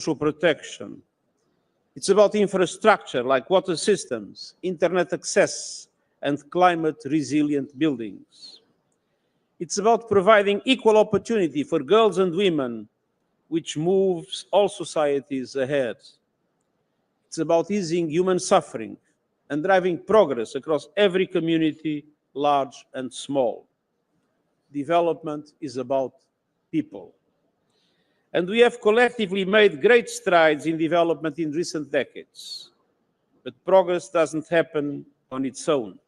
social protection. It's about infrastructure like water systems, internet access, and climate-resilient buildings. It's about providing equal opportunity for girls and women, which moves all societies ahead. It's about easing human suffering and driving progress across every community, large and small. Development is about people. And we have collectively made great strides in development in recent decades. But progress doesn't happen on its own.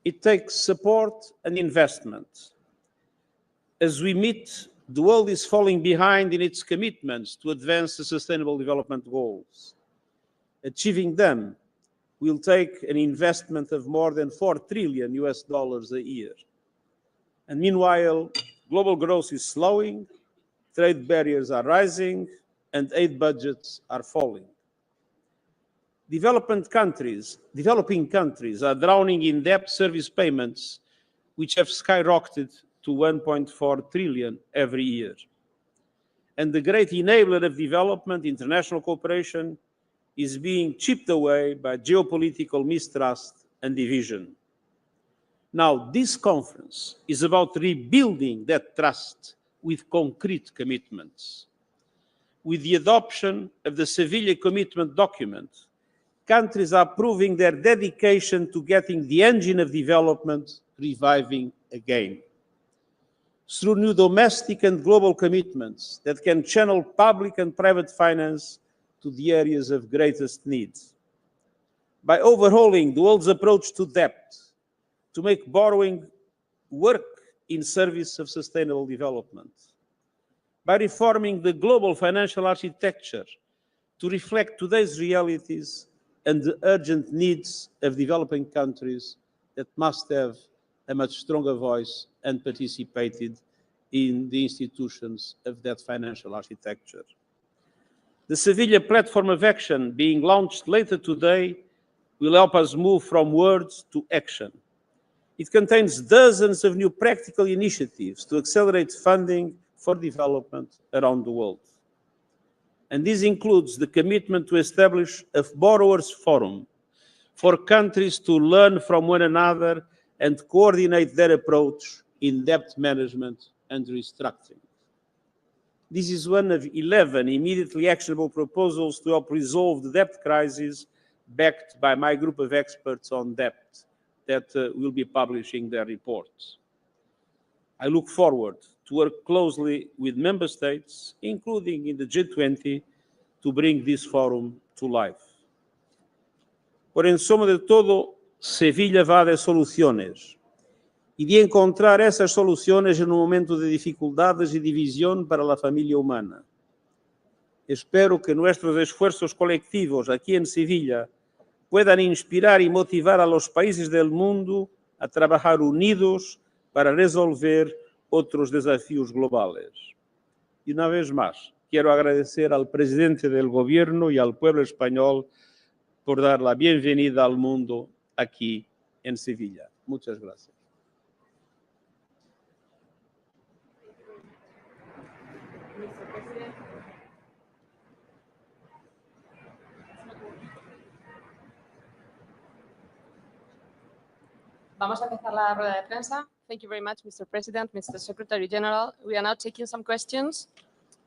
It takes support and investment. As we meet, the world is falling behind in its commitments to advance the Sustainable Development Goals. Achieving them will take an investment of more than $4 trillion a year. And meanwhile, global growth is slowing, trade barriers are rising, and aid budgets are falling. Developing countries are drowning in debt service payments, which have skyrocketed to 1.4 trillion every year. And the great enabler of development, international cooperation, is being chipped away by geopolitical mistrust and division. Now, this conference is about rebuilding that trust with concrete commitments. With the adoption of the Seville commitment document, countries are proving their dedication to getting the engine of development reviving again. Through new domestic and global commitments that can channel public and private finance to the areas of greatest need. By overhauling the world's approach to debt, to make borrowing work in service of sustainable development. By reforming the global financial architecture to reflect today's realities and the urgent needs of developing countries that must have a much stronger voice and participated in the institutions of that financial architecture. The Seville Platform of Action being launched later today will help us move from words to action. It contains dozens of new practical initiatives to accelerate funding for development around the world. And this includes the commitment to establish a borrowers' forum for countries to learn from one another and coordinate their approach in debt management and restructuring. This is one of 11 immediately actionable proposals to help resolve the debt crisis, backed by my group of experts on debt that will be publishing their reports. I look forward to work closely with member states, including in the G20, to bring this forum to life. Por en suma de todo, Sevilla va de soluciones y de encontrar esas soluciones en un momento de dificultades y división para la familia humana. Espero que nuestros esfuerzos colectivos aquí en Sevilla puedan inspirar y motivar a los países del mundo a trabajar unidos para resolver otros desafíos globales. Y una vez más, quiero agradecer al presidente del gobierno y al pueblo español por dar la bienvenida al mundo aquí en Sevilla. Muchas gracias. Vamos a empezar la rueda de prensa. Thank you very much, Mr. President, Mr. Secretary General. We are now taking some questions.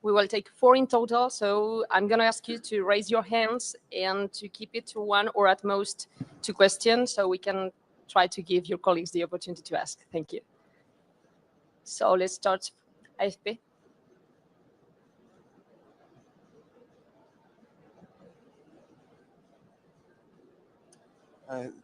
We will take 4 in total, so I'm going to ask you to raise your hands and to keep it to 1 or at most 2 questions, so we can try to give your colleagues the opportunity to ask. Thank you. So let's start. AFP.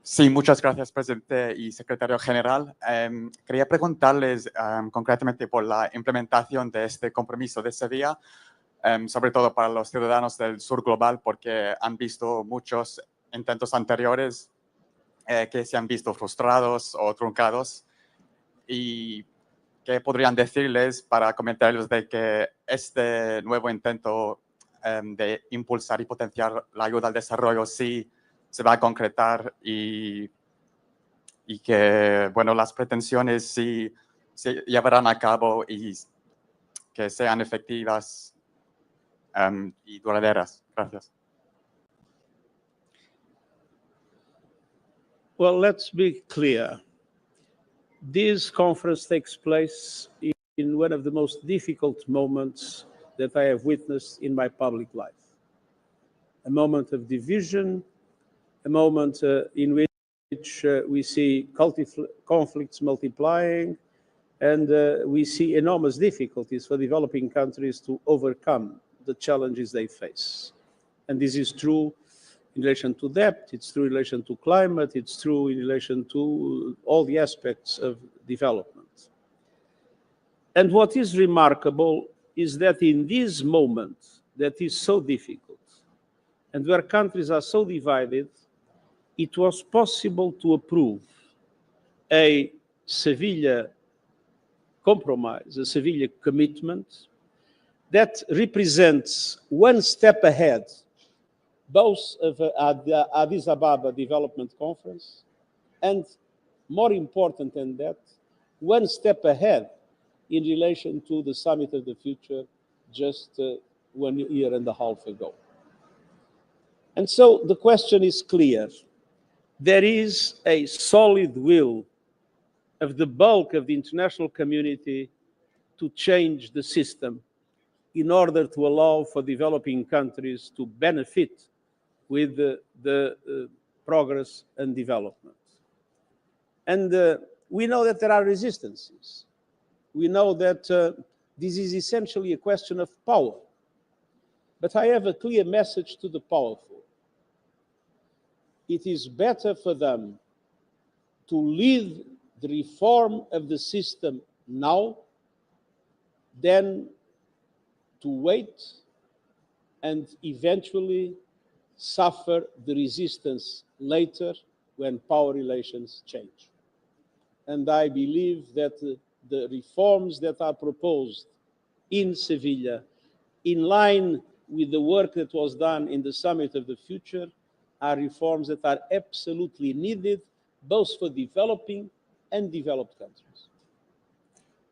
Sí, muchas gracias, presidente y secretario general. Quería preguntarles concretamente por la implementación de este compromiso de Sevilla, sobre todo para los ciudadanos del sur global, porque han visto muchos intentos anteriores que se han visto frustrados o truncados. ¿Y qué podrían decirles para comentarles de que este nuevo intento de impulsar y potenciar la ayuda al desarrollo sí se va a concretar y que, bueno, las pretensiones sí se llevarán a cabo y que sean efectivas y duraderas. Gracias. Well, let's be clear. This conference takes place in one of the most difficult moments that I have witnessed in my public life. A moment of division, a moment in which we see conflicts multiplying, and we see enormous difficulties for developing countries to overcome the challenges they face. And this is true in relation to debt, it's true in relation to climate, it's true in relation to all the aspects of development. And what is remarkable is that in this moment that is so difficult, and where countries are so divided, it was possible to approve a Seville compromise, a Seville commitment that represents one step ahead both of the Addis Ababa Development Conference and, more important than that, one step ahead in relation to the Summit of the Future just 1 year and a half ago. And so the question is clear. There is a solid will of the bulk of the international community to change the system in order to allow for developing countries to benefit with the progress and development. And we know that there are resistances. We know that this is essentially a question of power. But I have a clear message to the powerful. It is better for them to lead the reform of the system now than to wait and eventually suffer the resistance later when power relations change. And I believe that the reforms that are proposed in Seville, in line with the work that was done in the Summit of the Future, are reforms that are absolutely needed, both for developing and developed countries.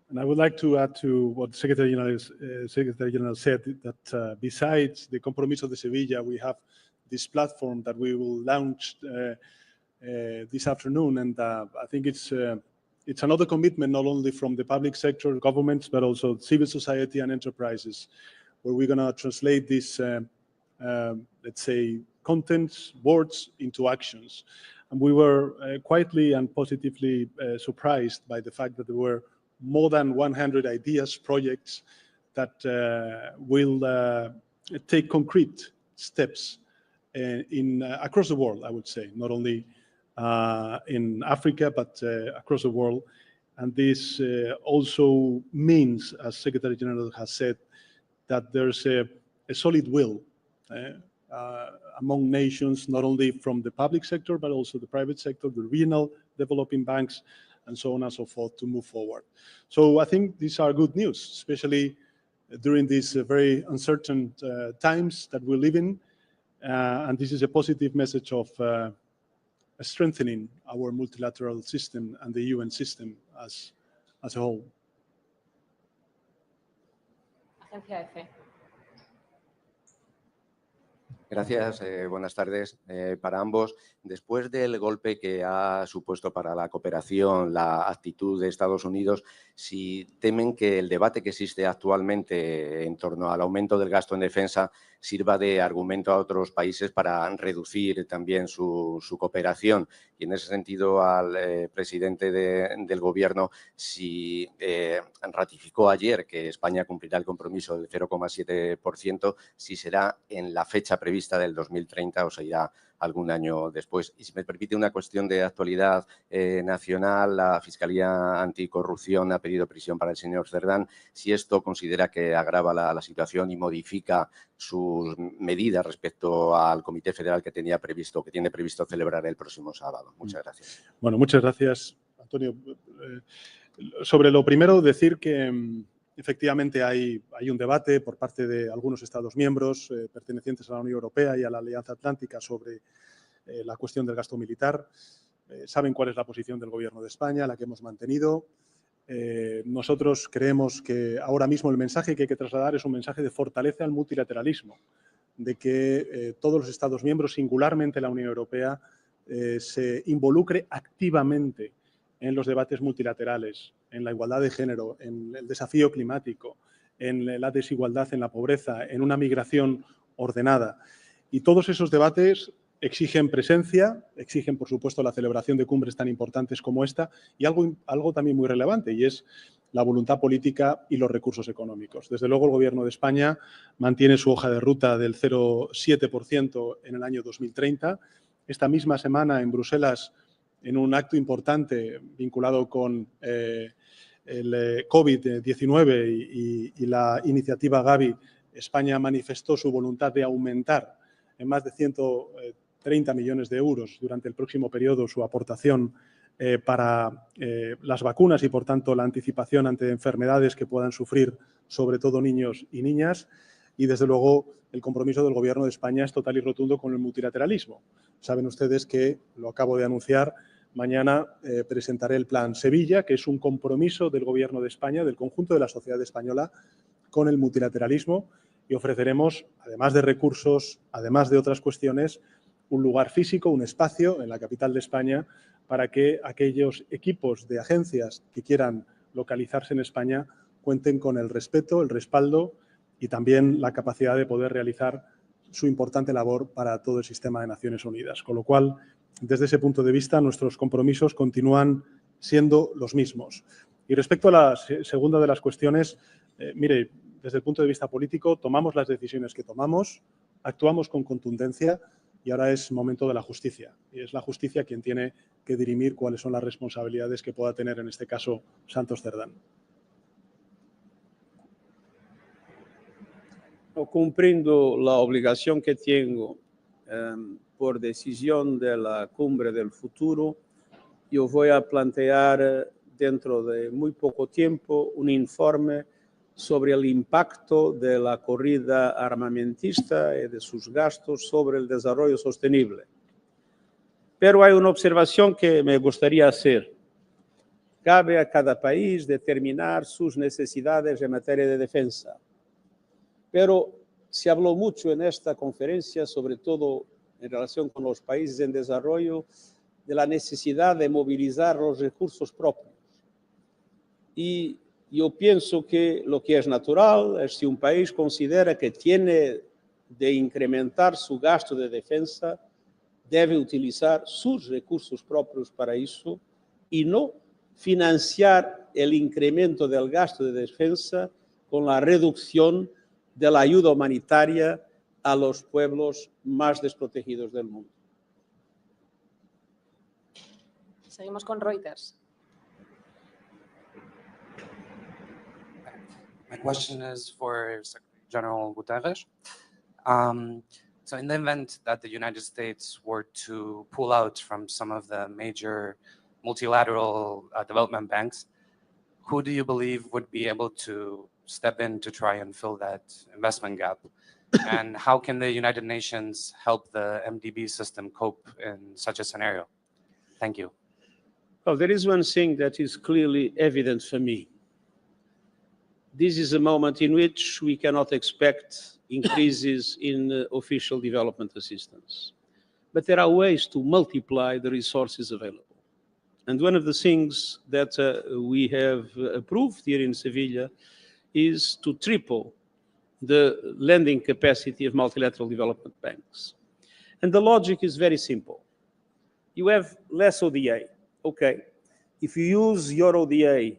And I would like to add to what Secretary General said, that besides the Compromiso de Sevilla, we have this platform that we will launch this afternoon. And I think it's another commitment, not only from the public sector, governments, but also civil society and enterprises, where we're going to translate this, let's say, contents, words into actions. And we were quietly and positively surprised by the fact that there were more than 100 ideas, projects that will take concrete steps across the world, I would say, not only in Africa, but across the world. And this also means, as Secretary General has said, that there's a solid will among nations, not only from the public sector, but also the private sector, the regional developing banks, and so on and so forth, to move forward. So I think these are good news, especially during these very uncertain times that we live in. And this is a positive message of strengthening our multilateral system and the UN system as a whole. Agencia EFE. Gracias, buenas tardes para ambos. Después del golpe que ha supuesto para la cooperación la actitud de Estados Unidos, si temen que el debate que existe actualmente en torno al aumento del gasto en defensa sirva de argumento a otros países para reducir también su cooperación. Y en ese sentido, al presidente del Gobierno, si ratificó ayer que España cumplirá el compromiso del 0,7%, si será en la fecha prevista del 2030 o se irá algún año después. Y si me permite una cuestión de actualidad nacional, la Fiscalía Anticorrupción ha pedido prisión para el señor Cerdán. Si esto considera que agrava la situación y modifica sus medidas respecto al Comité Federal que tiene previsto celebrar el próximo sábado. Muchas gracias. Bueno, muchas gracias, Antonio. Sobre lo primero, decir que efectivamente hay un debate por parte de algunos Estados miembros pertenecientes a la Unión Europea y a la Alianza Atlántica sobre la cuestión del gasto militar. Saben cuál es la posición del Gobierno de España, la que hemos mantenido. nosotros creemos que ahora mismo el mensaje que hay que trasladar es un mensaje de fortaleza al multilateralismo, de que todos los Estados miembros, singularmente la Unión Europea, se involucre activamente en los debates multilaterales, en la igualdad de género, en el desafío climático, en la desigualdad, en la pobreza, en una migración ordenada. Y todos esos debates exigen presencia, exigen, por supuesto, la celebración de cumbres tan importantes como esta y algo también muy relevante, y es la voluntad política y los recursos económicos. Desde luego, el Gobierno de España mantiene su hoja de ruta del 0,7% en el año 2030. Esta misma semana, en Bruselas, en un acto importante vinculado con el COVID-19 y la iniciativa Gavi, España manifestó su voluntad de aumentar en más de 130 millones de euros durante el próximo periodo su aportación para las vacunas y, por tanto, la anticipación ante enfermedades que puedan sufrir sobre todo niños y niñas. Y, desde luego, el compromiso del Gobierno de España es total y rotundo con el multilateralismo. Saben ustedes que, lo acabo de anunciar, mañana presentaré el Plan Sevilla, que es un compromiso del Gobierno de España, del conjunto de la sociedad española, con el multilateralismo, y ofreceremos, además de recursos, además de otras cuestiones, un lugar físico, un espacio en la capital de España para que aquellos equipos de agencias que quieran localizarse en España cuenten con el respeto, el respaldo y también la capacidad de poder realizar su importante labor para todo el sistema de Naciones Unidas. Con lo cual, desde ese punto de vista, nuestros compromisos continúan siendo los mismos. Y respecto a la segunda de las cuestiones, mire, desde el punto de vista político, tomamos las decisiones que tomamos, actuamos con contundencia y ahora es momento de la justicia. Y es la justicia quien tiene que dirimir cuáles son las responsabilidades que pueda tener, en este caso, Santos Cerdán. Cumpliendo la obligación que tengo por decisión de la cumbre del futuro, yo voy a plantear dentro de muy poco tiempo un informe sobre el impacto de la corrida armamentista y de sus gastos sobre el desarrollo sostenible. Pero hay una observación que me gustaría hacer. Cabe a cada país determinar sus necesidades en materia de defensa. Pero se habló mucho en esta conferencia, sobre todo en relación con los países en desarrollo, de la necesidad de movilizar los recursos propios. Y yo pienso que lo que es natural es si un país considera que tiene de incrementar su gasto de defensa, debe utilizar sus recursos propios para eso y no financiar el incremento del gasto de defensa con la reducción de la ayuda humanitaria a los pueblos más desprotegidos del mundo. Seguimos con Reuters. My question is for Secretary General Guterres. So in the event that the United States were to pull out from some of the major multilateral development banks, who do you believe would be able to step in to try and fill that investment gap? And how can the United Nations help the MDB system cope in such a scenario? Thank you. Well, there is one thing that is clearly evident for me. This is a moment in which we cannot expect increases in official development assistance. But there are ways to multiply the resources available. And one of the things that we have approved here in Seville is to triple the lending capacity of multilateral development banks. And the logic is very simple. You have less ODA. Okay, if you use your ODA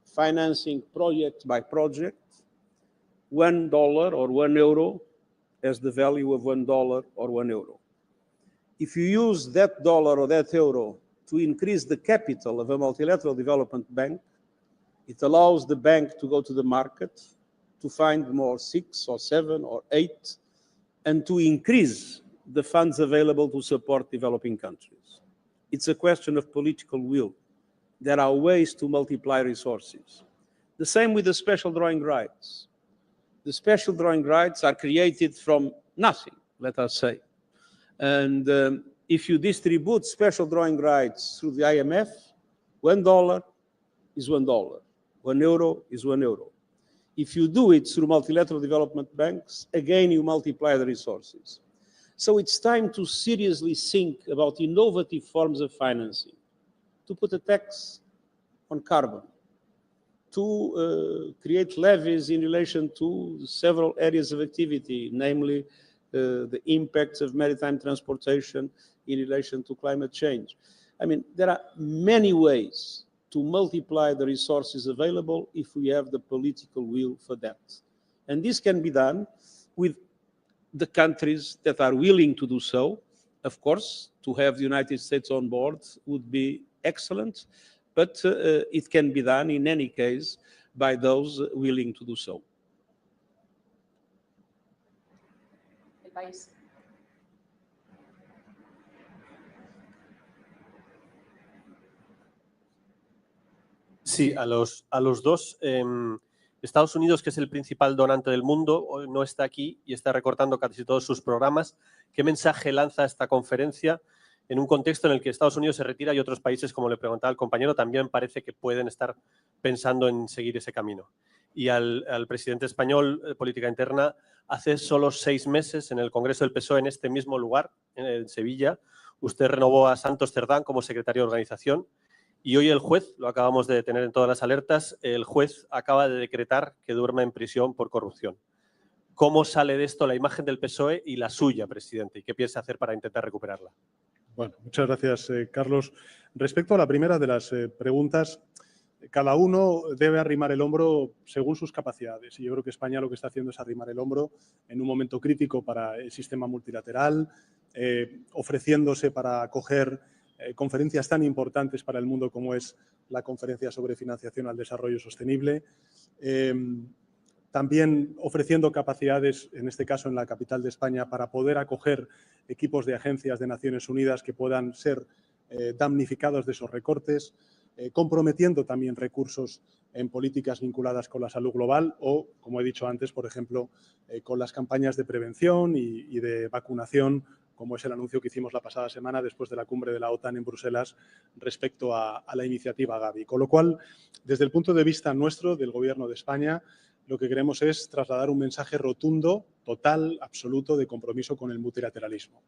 financing project by project, $1 or €1 has the value of $1 or €1. If you use that dollar or that euro to increase the capital of a multilateral development bank, it allows the bank to go to the market to find more 6 or 7 or 8 and to increase the funds available to support developing countries. It's a question of political will. There are ways to multiply resources. The same with the special drawing rights. The special drawing rights are created from nothing, let us say. And if you distribute special drawing rights through the IMF, $1 is $1. €1 is €1. If you do it through multilateral development banks, again, you multiply the resources. So it's time to seriously think about innovative forms of financing, to put a tax on carbon, to create levies in relation to several areas of activity, namely the impacts of maritime transportation in relation to climate change. I mean, there are many ways to multiply the resources available if we have the political will for that. And this can be done with the countries that are willing to do so. Of course, to have the United States on board would be excellent, but it can be done in any case by those willing to do so. El país. Sí, a los dos. Estados Unidos, que es el principal donante del mundo, hoy no está aquí y está recortando casi todos sus programas. ¿Qué mensaje lanza esta conferencia en un contexto en el que Estados Unidos se retira y otros países, como le preguntaba el compañero, también parece que pueden estar pensando en seguir ese camino? Y al presidente español, política interna, hace solo 6 meses en el Congreso del PSOE, en este mismo lugar, en Sevilla, usted renovó a Santos Cerdán como secretario de organización. Y hoy el juez, lo acabamos de tener en todas las alertas, el juez acaba de decretar que duerma en prisión por corrupción. ¿Cómo sale de esto la imagen del PSOE y la suya, presidente? ¿Y qué piensa hacer para intentar recuperarla? Bueno, muchas gracias, Carlos. Respecto a la primera de las preguntas, cada uno debe arrimar el hombro según sus capacidades. Y yo creo que España lo que está haciendo es arrimar el hombro en un momento crítico para el sistema multilateral, ofreciéndose para acoger conferencias tan importantes para el mundo como es la Conferencia sobre Financiación al Desarrollo Sostenible, también ofreciendo capacidades, en este caso en la capital de España, para poder acoger equipos de agencias de Naciones Unidas que puedan ser damnificados de esos recortes, comprometiendo también recursos en políticas vinculadas con la salud global o, como he dicho antes, por ejemplo, con las campañas de prevención y de vacunación, como es el anuncio que hicimos la pasada semana después de la cumbre de la OTAN en Bruselas respecto a la iniciativa Gavi. Con lo cual, desde el punto de vista nuestro, del Gobierno de España, lo que queremos es trasladar un mensaje rotundo, total, absoluto, de compromiso con el multilateralismo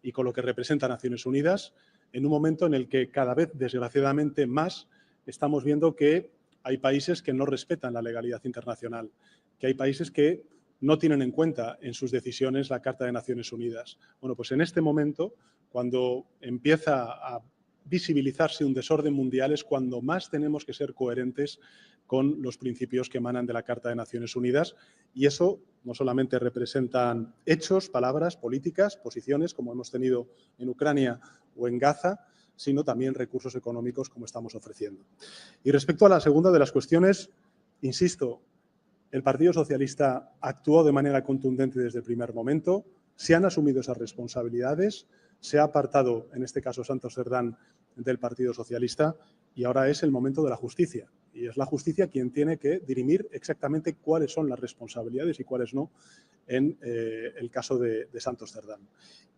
y con lo que representa Naciones Unidas en un momento en el que cada vez, desgraciadamente, más estamos viendo que hay países que no respetan la legalidad internacional, que hay países que no tienen en cuenta en sus decisiones la Carta de Naciones Unidas. Bueno, pues en este momento, cuando empieza a visibilizarse un desorden mundial, es cuando más tenemos que ser coherentes con los principios que emanan de la Carta de Naciones Unidas, y eso no solamente representan hechos, palabras, políticas, posiciones, como hemos tenido en Ucrania o en Gaza, sino también recursos económicos como estamos ofreciendo. Y respecto a la segunda de las cuestiones, insisto, el Partido Socialista actuó de manera contundente desde el primer momento, se han asumido esas responsabilidades, se ha apartado, en este caso Santos Cerdán, del Partido Socialista y ahora es el momento de la justicia. Y es la justicia quien tiene que dirimir exactamente cuáles son las responsabilidades y cuáles no en el caso de Santos Cerdán.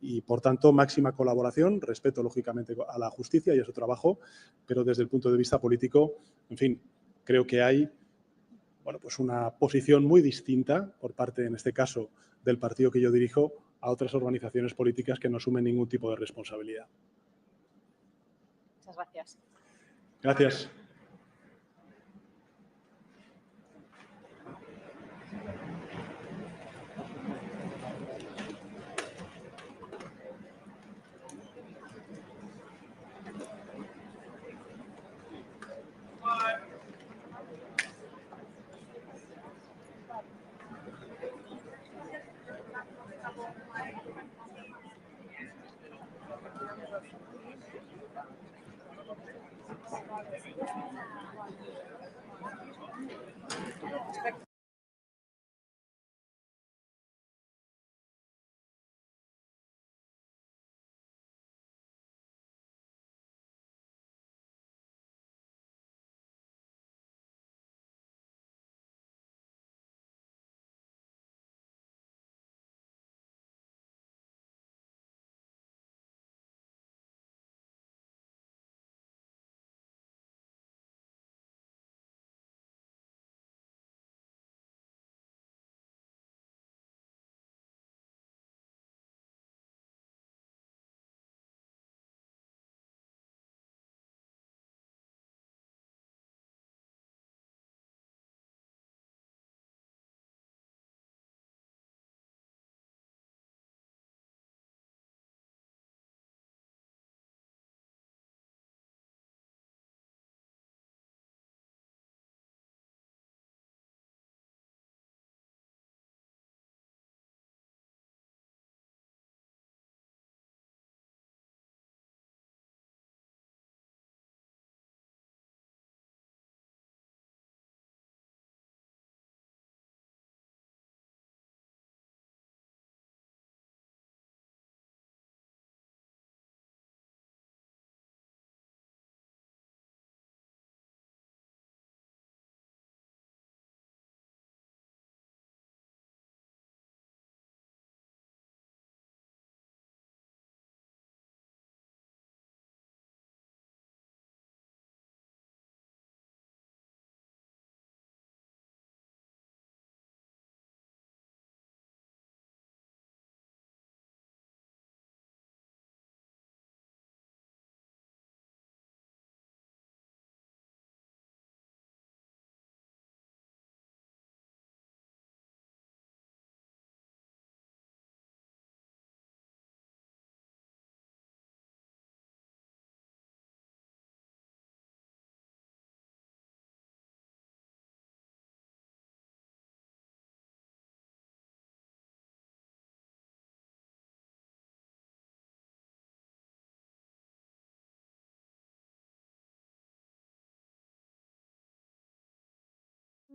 Y, por tanto, máxima colaboración, respeto, lógicamente, a la justicia y a su trabajo, pero desde el punto de vista político, en fin, creo que hay pues una posición muy distinta por parte, en este caso, del partido que yo dirijo a otras organizaciones políticas que no asumen ningún tipo de responsabilidad. Muchas gracias. Gracias.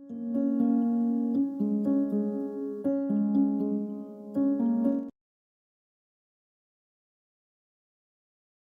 you.